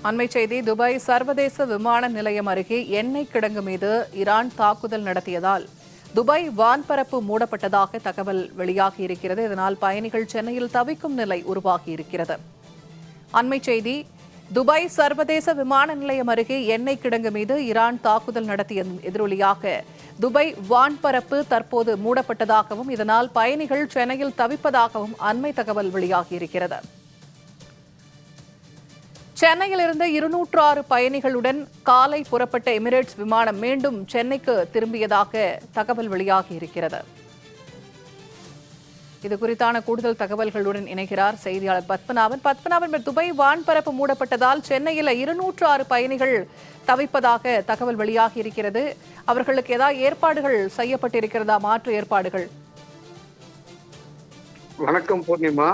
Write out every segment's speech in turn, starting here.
அண்மை செய்தி துபாய் சர்வதேச விமான நிலையம் அருகே எண்ணெய் கிடங்கு மீது ஈரான் தாக்குதல் நடத்தியதால் துபாய் வான்பரப்பு மூடப்பட்டதாக தகவல் வெளியாகியிருக்கிறது. இதனால் பயணிகள் சென்னையில் தவிக்கும் நிலை உருவாகியிருக்கிறது. அண்மை செய்தி துபாய் சர்வதேச விமான நிலையம் அருகே எண்ணெய் கிடங்கு மீது ஈரான் தாக்குதல் நடத்திய எதிரொலியாக துபாய் வான்பரப்பு தற்போது மூடப்பட்டதாகவும் இதனால் பயணிகள் சென்னையில் தவிப்பதாகவும் அண்மை தகவல் வெளியாகியிருக்கிறது. சென்னையிலிருந்து 206 பயணிகளுடன் காலை புறப்பட்ட எமிரேட்ஸ் விமானம் மீண்டும் சென்னைக்கு திரும்பியதாக தகவல் வெளியாகியிருக்கிறது. இது குறித்தான கூடுதல் தகவல்களுடன் இணைகிறார் செய்தியாளர் பத்மநாபன். துபாய் வான்பரப்பு மூடப்பட்டதால் சென்னையில் 206 பயணிகள் தவிப்பதாக தகவல் வெளியாகியிருக்கிறது. அவர்களுக்கு ஏதாவது ஏற்பாடுகள் செய்யப்பட்டிருக்கிறதா? மாற்று ஏற்பாடுகள்? வணக்கம் பூர்ணிமா.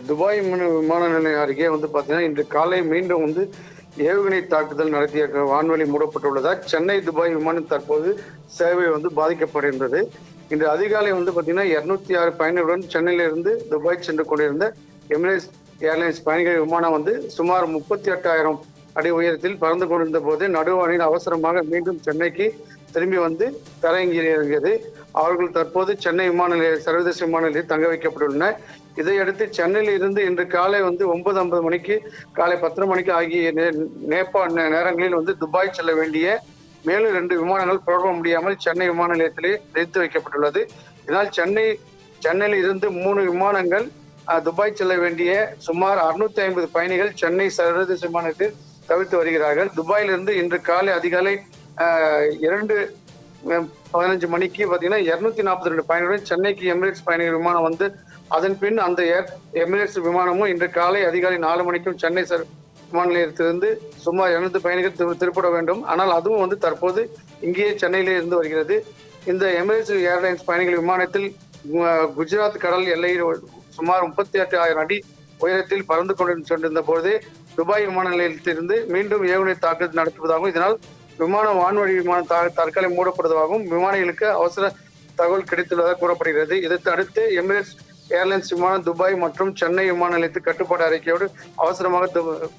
துபாய் விமான நிலையம் அருகே பாத்தீங்கன்னா இன்று காலை மீண்டும் ஏவுகணை தாக்குதல் நடத்திய வான்வெளி மூடப்பட்டுள்ளதால் சென்னை துபாய் விமானம் தற்போது சேவை பாதிக்கப்படுகின்றது. இன்று அதிகாலை பாத்தீங்கன்னா 206 பயணிகளுடன் சென்னையிலிருந்து துபாய் சென்று கொண்டிருந்த எமிரேட்ஸ் ஏர்லைன்ஸ் பயணிகள் விமானம் சுமார் 38,000 அடி உயரத்தில் பறந்து கொண்டிருந்த போது நடுவானில் அவசரமாக மீண்டும் சென்னைக்கு திரும்பி தரையிறங்கியது. அவர்கள் தற்போது சென்னை விமான நிலைய சர்வதேச விமான நிலையத்தில் தங்க வைக்கப்பட்டுள்ளனர். இதையடுத்து சென்னையில் இருந்து இன்று காலை 9:50 மணிக்கு காலை 10:30 மணிக்கு ஆகிய நேரங்களில் துபாய் செல்ல வேண்டிய மேலும் 2 விமானங்கள் புறப்பட முடியாமல் சென்னை விமான நிலையத்திலே நிறுத்தி வைக்கப்பட்டுள்ளது. இதனால் சென்னையில் இருந்து 3 விமானங்கள் துபாய் செல்ல வேண்டிய சுமார் 650 பயணிகள் சென்னை சர்வதேச விமானத்தில் தவிர்த்து வருகிறார்கள். துபாயிலிருந்து இன்று காலை அதிகாலை 2:15 மணிக்கு பாத்தீங்கன்னா 242 பயணிகளுடன் சென்னைக்கு எமிரேட்ஸ் பயணிகள் விமானம் அதன் பின் அந்த எமிரேட்ஸ் விமானமும் இன்று காலை அதிகாலை 4 மணிக்கும் சென்னை விமான நிலையத்திலிருந்து சுமார் 200 பயணிகள் திருப்பட வேண்டும். ஆனால் அதுவும் தற்போது இங்கேயே சென்னையிலே இருந்து வருகிறது. இந்த எமிரேட்ஸ் ஏர்லைன்ஸ் பயணிகள் விமானத்தில் குஜராத் கடல் எல்லையில் சுமார் 38,000 அடி உயரத்தில் பறந்து கொண்டிருந்த போது துபாய் விமான நிலையத்திலிருந்து மீண்டும் ஏவுகணை தாக்குதல் நடத்துவதாகவும் இதனால் வான்வழி விமானம் தற்காலிக மூடப்படுவதாகவும் விமானிகளுக்கு அவசர தகவல் கிடைத்துள்ளதாக கூறப்படுகிறது. இதற்கு அடுத்து எமிரேட்ஸ் ஏர்லைன்ஸ் விமானம் துபாய் மற்றும் சென்னை விமான நிலையத்தில் கட்டுப்பாடு அறிக்கையோடு அவசரமாக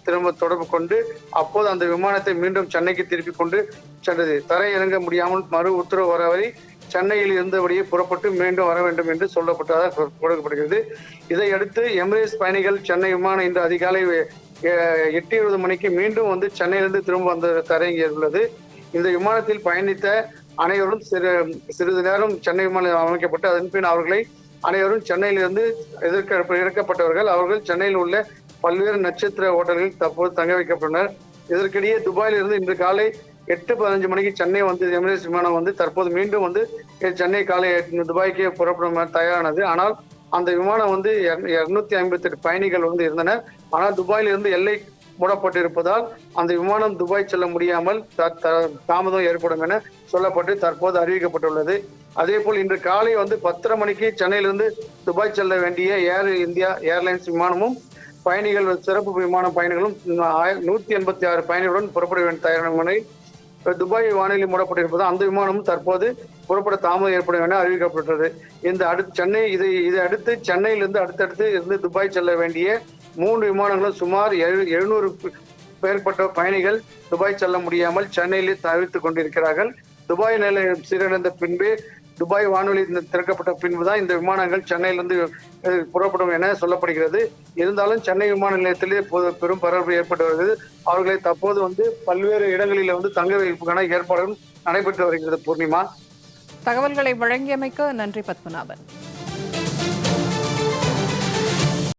திரும்ப தொடர்பு கொண்டு அப்போது அந்த விமானத்தை மீண்டும் சென்னைக்கு திருப்பி கொண்டு சென்றது. தரை இறங்க முடியாமல் மறு உத்தரவு வர வரை சென்னையில் இருந்தபடியே புறப்பட்டு மீண்டும் வர வேண்டும் என்று சொல்லப்பட்டதாக கொடுக்கப்படுகிறது. இதையடுத்து எமிரேட்ஸ் பயணிகள் சென்னை விமானம் இன்று அதிகாலை 8:20 மணிக்கு மீண்டும் சென்னையிலிருந்து திரும்ப தரையிறங்கியுள்ளது. இந்த விமானத்தில் பயணித்த அனைவரும் சிறிது நேரம் சென்னை விமானம் அமைக்கப்பட்டு அதன் பின் அவர்களை அனைவரும் சென்னையிலிருந்து இறக்கப்பட்டவர்கள். அவர்கள் சென்னையில் உள்ள பல்வேறு நட்சத்திர ஹோட்டல்களில் தற்போது தங்க வைக்கப்பட்டனர். இதற்கிடையே துபாயிலிருந்து இன்று காலை 8:15 மணிக்கு சென்னை எமிரேட்ஸ் விமானம் தற்போது மீண்டும் சென்னை காலை துபாய்க்கே புறப்படும் தயாரானது. ஆனால் அந்த விமானம் 258 பயணிகள் இருந்தனர். ஆனால் துபாயிலிருந்து எல்லை மூடப்பட்டிருப்பதால் அந்த விமானம் துபாய் செல்ல முடியாமல் தாமதம் ஏற்படும் என சொல்லப்பட்டு தற்போது அறிவிக்கப்பட்டுள்ளது. அதே போல் இன்று காலை 10:30 மணிக்கு சென்னையிலிருந்து துபாய் செல்ல வேண்டிய ஏர் இந்தியா ஏர்லைன்ஸ் விமானமும் பயணிகள் சிறப்பு விமான பயணிகளும் 186 பயணிகளுடன் புறப்பட வேண்டிய தயாரான துபாய் வானிலை மூடப்பட்டிருப்பது அந்த விமானமும் தற்போது புறப்பட தாமதம் ஏற்படும் என அறிவிக்கப்பட்டது. இதை அடுத்து சென்னையிலிருந்து அடுத்தடுத்து இருந்து துபாய் செல்ல வேண்டிய 3 விமானங்களும் சுமார் 700 மேற்பட்ட பயணிகள் துபாய் செல்ல முடியாமல் சென்னையிலே தவிர்த்து கொண்டிருக்கிறார்கள். துபாய் நிலையம் சீரடைந்த பின்பு துபாய் வானொலி திறக்கப்பட்ட பின்புதான் இந்த விமானங்கள் சென்னையிலிருந்து புறப்படும் என சொல்லப்படுகிறது. இருந்தாலும் சென்னை விமான நிலையத்திலே பெரும் பரபரப்பு ஏற்பட்டு வருகிறது. அவர்களை தற்போது பல்வேறு இடங்களில் தங்க வைப்புக்கான ஏற்பாடுகள் நடைபெற்று வருகிறது. பூர்ணிமா, தகவல்களை வழங்கியமைக்கு நன்றி பத்மநாபன்.